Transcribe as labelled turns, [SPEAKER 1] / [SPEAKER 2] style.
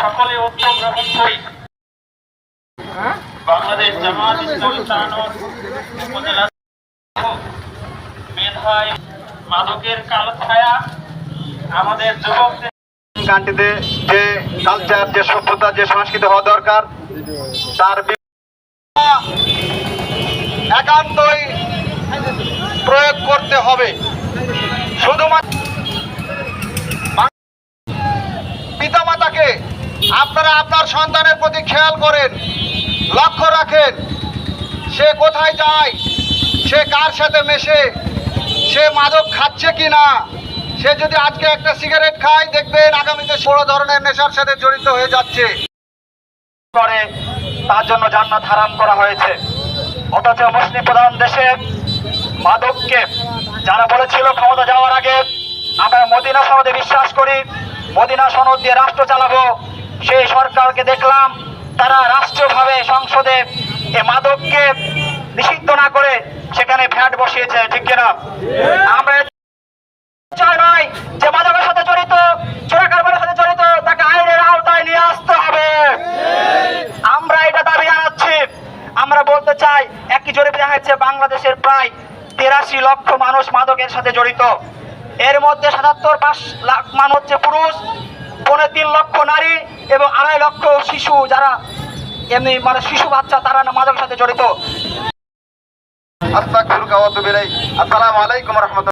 [SPEAKER 1] সকলে উদ্যোগ গ্রহণ করি। বাংলাদেশ জামায়াত ইসলামী তানোর উপজেলা মেধায় মাদকের কালো ছায়া আমাদের যুবকদের
[SPEAKER 2] কান্ট্রিতে যে কালচার, যে সভ্যতা, যে সংস্কৃতি হওয়া দরকার তার একান্তই প্রয়োগ করতে হবে। শুধুমাত্র পিতামাতাকে আপনারা আপনার সন্তানের প্রতি খেয়াল করেন, লক্ষ্য রাখেন, সে কোথায় যায়, সে কার সাথে মেশে, সে মাদক খাচ্ছে কি না। সে যদি আজকে একটা সিগারেট খায়, দেখবেন আগামীতে বড় ধরনের নেশার সাথে জড়িত হয়ে যাচ্ছে। করে তার জন্য জান্নাত হারাম করা হয়েছে। অথচ মুসলিম প্রধান দেশে মাদককে যারা বলেছিল ক্ষমতা যাওয়ার আগে আমরা মদিনা সনদে বিশ্বাস করি, মদিনা সনদ দিয়ে রাষ্ট্র চালাবো, সেই সরকারকে দেখলাম তারা রাষ্ট্রীয়ভাবে সংসদে এ মাদককে নিষিদ্ধ না করে সেখানে ভ্যাট বসিয়েছে। ঠিক কিনা? আমরা নয় যে মাদকের সাথে জড়িত, চোরা কারবারের সাথে জড়িত তাকে আইনের আওতায় নিয়ে আসতে হবে। আমরা এটা দাবি জানাচ্ছি। আমরা বলতে চাই, একটি জরিপে দেখা যাচ্ছে বাংলাদেশের প্রায় 83 লক্ষ মানুষ মাদকের সাথে জড়িত। এর মধ্যে 77 লাখ মানুষ হচ্ছে পুরুষ, 3.5 লক্ষ নারী এবং 2.5 লক্ষ শিশু, যারা এমনি মানে শিশু বাচ্চা, তারা মাদকের সাথে জড়িত। আসসালামু আলাইকুম ওয়া রাহমাতুল্লাহ।